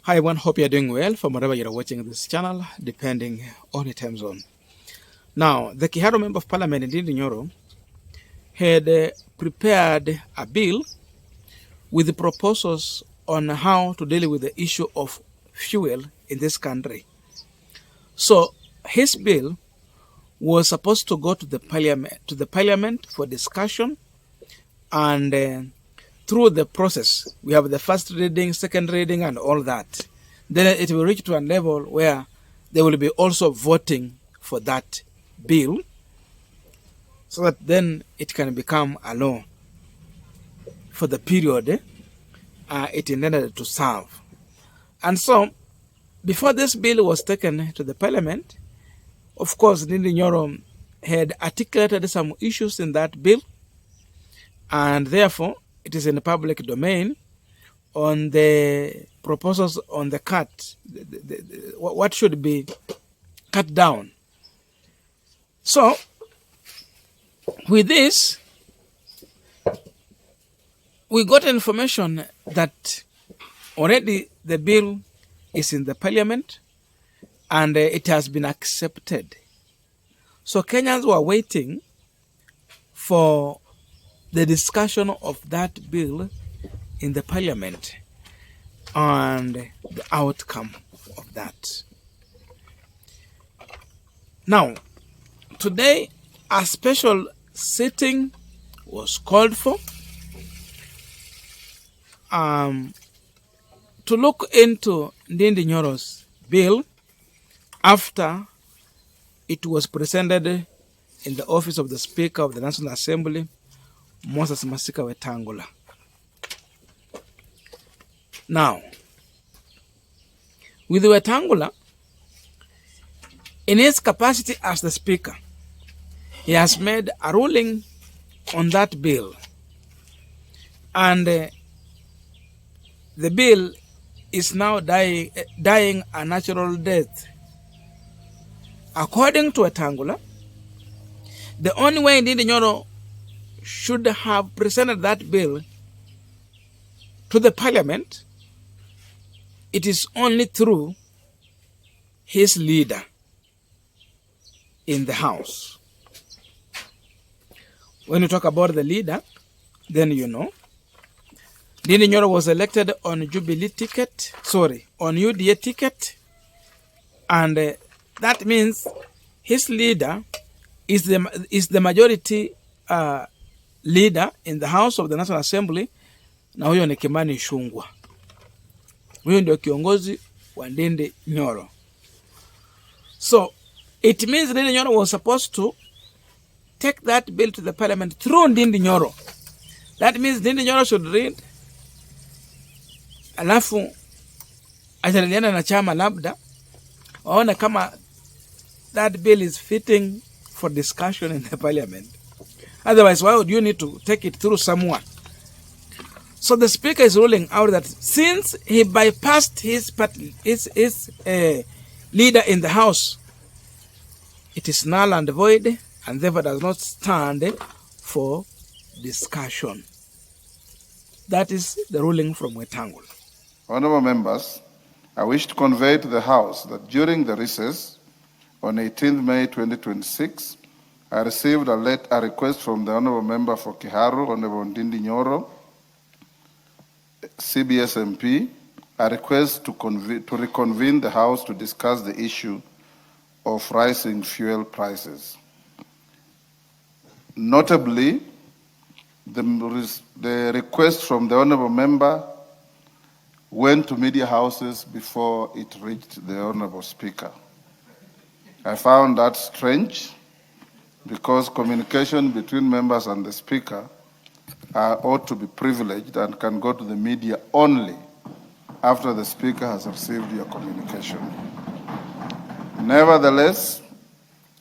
Hi everyone, hope you're doing well from wherever you're watching this channel, depending on your time zone. Now, the Kiharu Member of Parliament, Ndindi Nyoro, had prepared a bill with the proposals on how to deal with the issue of fuel in this country. So, his bill was supposed to go to the parliament for discussion, and through the process, we have the first reading, second reading, and all that. Then it will reach to a level where they will be also voting for that bill, so that then it can become a law for the period it intended to serve. And so, before this bill was taken to the parliament, of course, Ndindi Nyoro had articulated some issues in that bill, and therefore it is in the public domain on the proposals on the cut, what should be cut down. So, with this, we got information that already the bill is in the parliament and it has been accepted. So Kenyans were waiting for the discussion of that bill in the parliament and the outcome of that. Now, today a special sitting was called for to look into Ndindi Nyoro's bill after it was presented in the office of the Speaker of the National Assembly, Moses Masika Wetangula. Now, with Wetangula, in his capacity as the Speaker, he has made a ruling on that bill. And the bill is now dying a natural death. According to Wetangula, the only way Ndindi Nyoro should have presented that bill to the parliament, it is only through his leader in the house. When you talk about the leader, then you know Ndindi Nyoro was elected on UDA ticket, and that means his leader is the majority leader in the House of the National Assembly, na huyo ni Kimani Ichung'wah. Huyo ndio kiongozi wa Ndindi Nyoro. So it means Ndindi Nyoro was supposed to take that bill to the parliament through Ndindi Nyoro. That means Ndindi Nyoro should read, alafu ataliliana na chama labda waone kama that bill is fitting for discussion in the parliament. Otherwise, why would you need to take it through someone? So the Speaker is ruling out that since he bypassed his leader in the House, it is null and void and therefore does not stand for discussion. That is the ruling from Wetangula. Honorable members, I wish to convey to the House that during the recess on 18th May 2026, I received a request from the Honorable Member for Kiharu, Honorable Ndindi Nyoro, CBS MP, a request to reconvene the House to discuss the issue of rising fuel prices. Notably, the request from the Honorable Member went to media houses before it reached the Honorable Speaker. I found that strange because communication between members and the Speaker ought to be privileged and can go to the media only after the Speaker has received your communication. Nevertheless,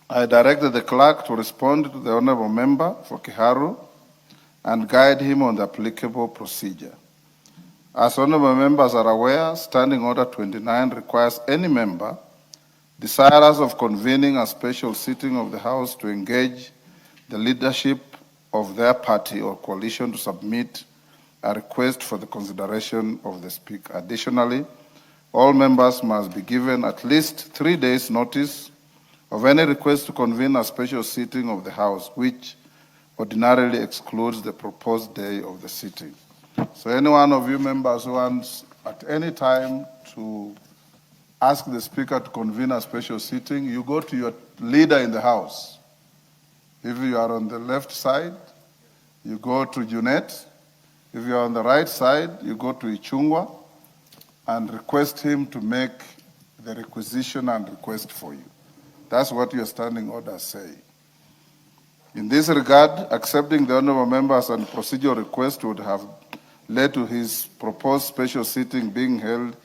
I directed the clerk to respond to the Honorable Member for Kiharu and guide him on the applicable procedure. As honorable members are aware, Standing Order 29 requires any member desirous of convening a special sitting of the House to engage the leadership of their party or coalition to submit a request for the consideration of the Speaker. Additionally, All members must be given at least 3 days' notice of any request to convene a special sitting of the House, which ordinarily excludes the proposed day of the sitting. So any one of you members who wants at any time to ask the Speaker to convene a special sitting, you go to your leader in the House. If you are on the left side, you go to Junet. If you are on the right side, you go to Ichungwa and request him to make the requisition and request for you. That's what your standing orders say. In this regard, accepting the honorable members and procedural request would have led to his proposed special sitting being held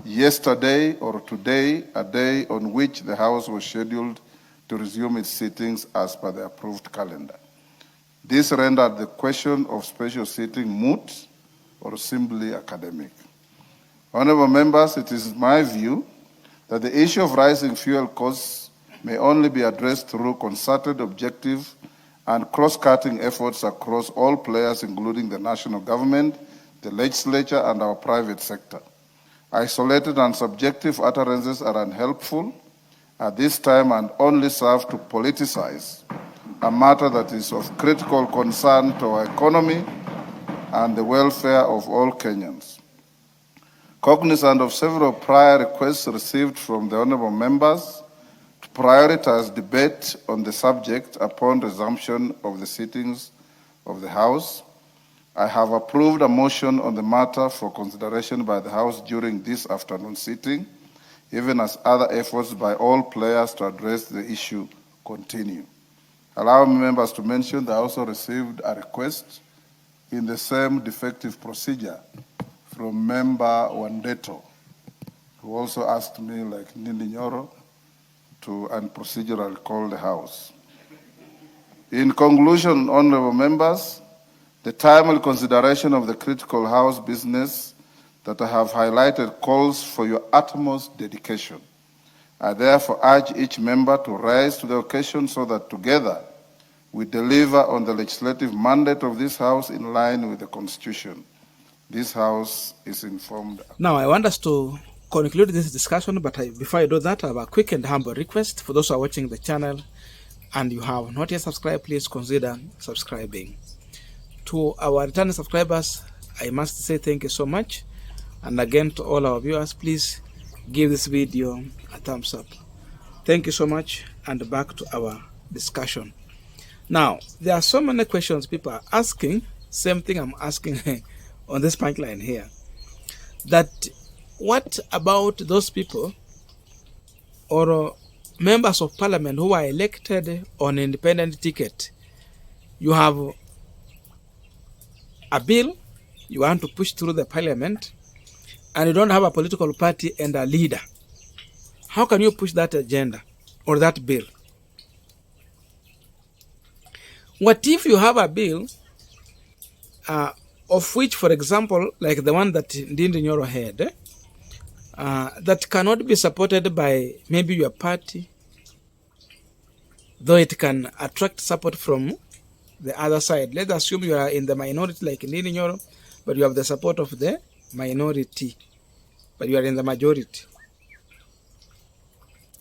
yesterday or today, a day on which the House was scheduled to resume its sittings as per the approved calendar. This rendered the question of special sitting moot or simply academic. Honorable members, it is my view that the issue of rising fuel costs may only be addressed through concerted, objective, and cross-cutting efforts across all players, including the national government, the legislature, and our private sector. Isolated and subjective utterances are unhelpful at this time and only serve to politicize a matter that is of critical concern to our economy and the welfare of all Kenyans. Cognizant of several prior requests received from the honorable members to prioritize debate on the subject upon resumption of the sittings of the House, I have approved a motion on the matter for consideration by the House during this afternoon sitting, even as other efforts by all players to address the issue continue. Allow me, members, to mention that I also received a request in the same defective procedure from member Wandeto, who also asked me, like Ndindi Nyoro, to and procedurally call the House. In conclusion, honorable members, the timely consideration of the critical House business that I have highlighted calls for your utmost dedication. I therefore urge each member to rise to the occasion so that together we deliver on the legislative mandate of this House in line with the Constitution. This House is informed. Now, I want us to conclude this discussion, but before I do that, I have a quick and humble request for those who are watching the channel and you have not yet subscribed, please consider subscribing. To our returning subscribers, I must say thank you so much. And again, to all our viewers, please give this video a thumbs up. Thank you so much, and back to our discussion. Now, there are so many questions people are asking, same thing I'm asking on this punchline here, that what about those people or members of parliament who are elected on an independent ticket? You have a bill you want to push through the parliament and you don't have a political party and a leader. How can you push that agenda or that bill? What if you have a bill of which, for example, like the one that Ndindi Nyoro had, that cannot be supported by maybe your party, though it can attract support from the other side. Let's assume you are in the minority like Ndindi Nyoro, but you have the support of the minority, but you are in the majority.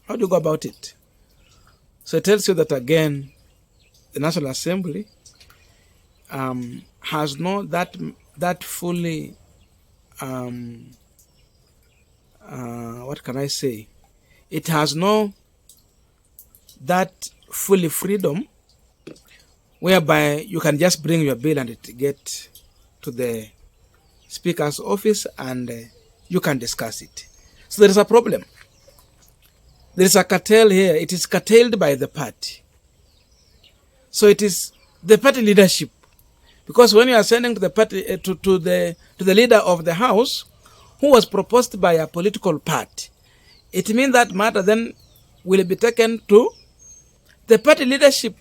How do you go about it? So it tells you that, again, the National Assembly has no that fully, what can I say? It has no that fully freedom whereby you can just bring your bill and it get to the Speaker's office and you can discuss it. So there is a problem. There is a cartel here. It is curtailed by the party. So it is the party leadership. Because when you are sending to the party to the leader of the House, who was proposed by a political party, it means that matter then will be taken to the party leadership.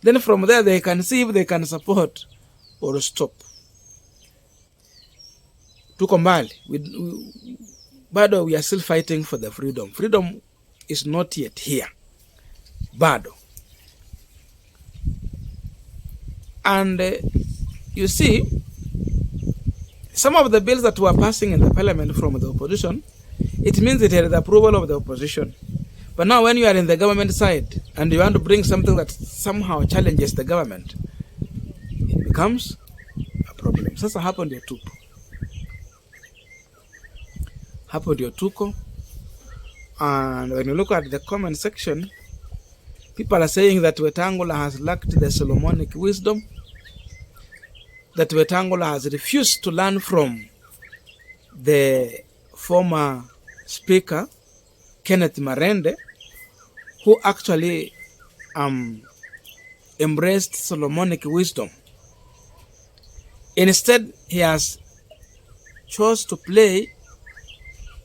Then from there they can see if they can support or stop. Tuko mbali. Bado we are still fighting for the freedom. Freedom is not yet here. Bado. And you see, some of the bills that were passing in the parliament from the opposition, it means it had the approval of the opposition. But now when you are in the government side and you want to bring something that somehow challenges the government, it becomes a problem. Sasa hapo ndio tupo. Hapo ndio tuko. And when you look at the comment section, people are saying that Wetangula has lacked the Solomonic wisdom, that Wetangula has refused to learn from the former speaker, Kenneth Marende, who actually embraced Solomonic wisdom. Instead, he has chose to play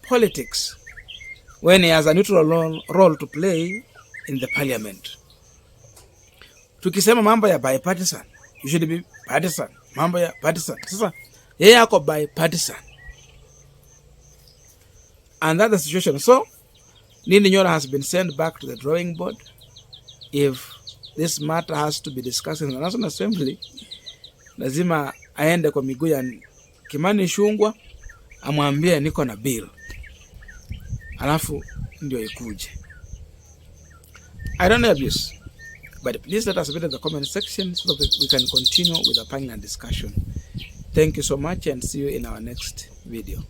politics when he has a neutral role to play in the parliament. Tukisema mambo ya bipartisan, you should be partisan. Mambo ya partisan. Sasa, yeye yako bipartisan. And that's the situation. So, Ndindi Nyoro has been sent back to the drawing board. If this matter has to be discussed in the National Assembly, lazima aende kwa miguu ya Kimani Ichung'wah, amwambie niko na bill. Alafu ndio ikuje. I don't know abuse, but please let us put in the comment section so that we can continue with the panel discussion. Thank you so much and see you in our next video.